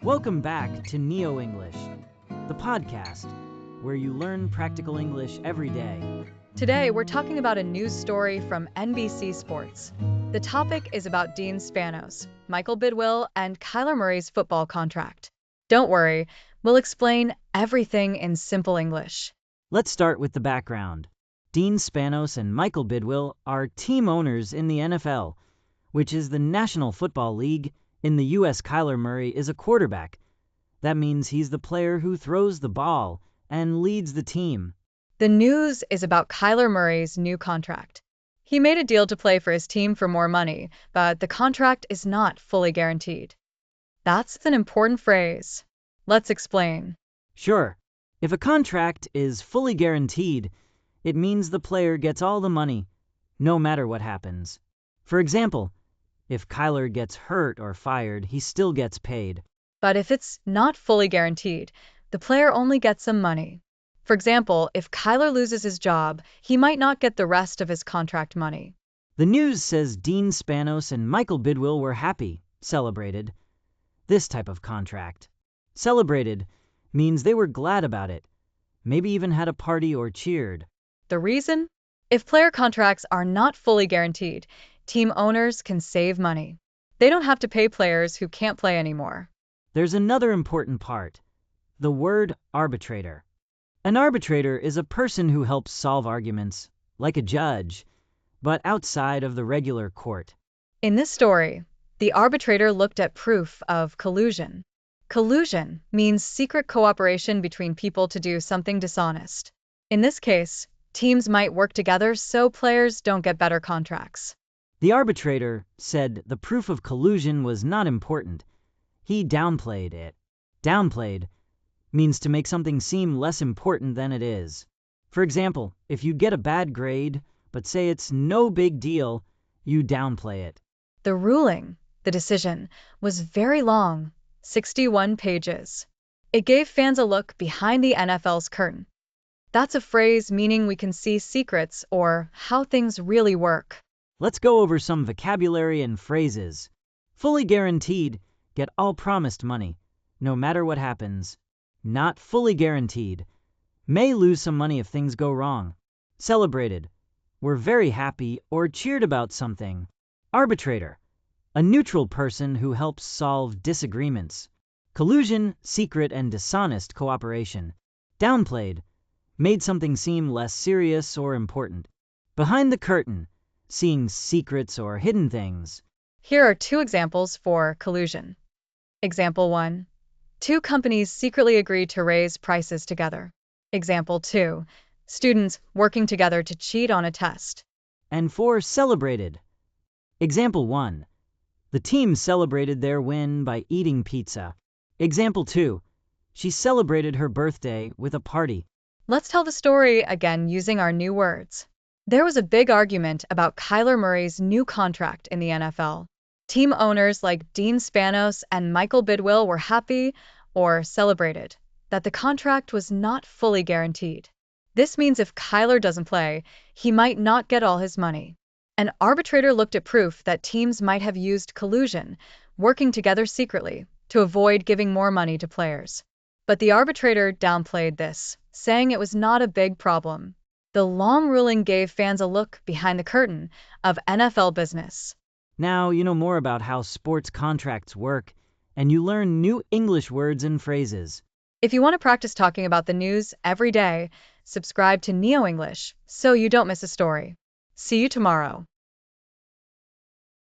Welcome back to NeoEnglish, the podcast where you learn practical English every day. Today, we're talking about a news story from NBC Sports. The topic is about Dean Spanos, Michael Bidwill, and Kyler Murray's football contract. Don't worry, we'll explain everything in simple English. Let's start with the background. Dean Spanos and Michael Bidwill are team owners in the NFL, which is the National Football League. In the U.S., Kyler Murray is a quarterback. That means he's the player who throws the ball and leads the team. The news is about Kyler Murray's new contract. He made a deal to play for his team for more money, but the contract is not fully guaranteed. That's an important phrase. Let's explain. Sure, if a contract is fully guaranteed, it means the player gets all the money, no matter what happens. For example, if Kyler gets hurt or fired, he still gets paid. But if it's not fully guaranteed, the player only gets some money. For example, if Kyler loses his job, he might not get the rest of his contract money. The news says Dean Spanos and Michael Bidwill were happy, celebrated. This type of contract. Celebrated means they were glad about it, maybe even had a party or cheered. The reason? If player contracts are not fully guaranteed, team owners can save money. They don't have to pay players who can't play anymore. There's another important part. The word arbitrator. An arbitrator is a person who helps solve arguments, like a judge, but outside of the regular court. In this story, the arbitrator looked at proof of collusion. Collusion means secret cooperation between people to do something dishonest. In this case, teams might work together so players don't get better contracts. The arbitrator said the proof of collusion was not important. He downplayed it. Downplayed means to make something seem less important than it is. For example, if you get a bad grade, but say it's no big deal, you downplay it. The ruling, the decision, was very long, 61 pages. It gave fans a look behind the NFL's curtain. That's a phrase meaning we can see secrets or how things really work. Let's go over some vocabulary and phrases. Fully guaranteed, get all promised money, no matter what happens. Not fully guaranteed, may lose some money if things go wrong. Celebrated, we're very happy or cheered about something. Arbitrator, a neutral person who helps solve disagreements. Collusion, secret and dishonest cooperation. Downplayed, made something seem less serious or important. Behind the curtain, seeing secrets or hidden things. Here are two examples for collusion. Example 1. Two companies secretly agree to raise prices together. Example 2. Students working together to cheat on a test. And for celebrated. Example 1. The team celebrated their win by eating pizza. Example 2. She celebrated her birthday with a party. Let's tell the story again using our new words. There was a big argument about Kyler Murray's new contract in the NFL. Team owners like Dean Spanos and Michael Bidwill were happy, or celebrated, that the contract was not fully guaranteed. This means if Kyler doesn't play, he might not get all his money. An arbitrator looked at proof that teams might have used collusion, working together secretly, to avoid giving more money to players. But the arbitrator downplayed this, saying it was not a big problem. The long ruling gave fans a look behind the curtain of NFL business. Now you know more about how sports contracts work, and you learn new English words and phrases. If you want to practice talking about the news every day, subscribe to NeoEnglish so you don't miss a story. See you tomorrow.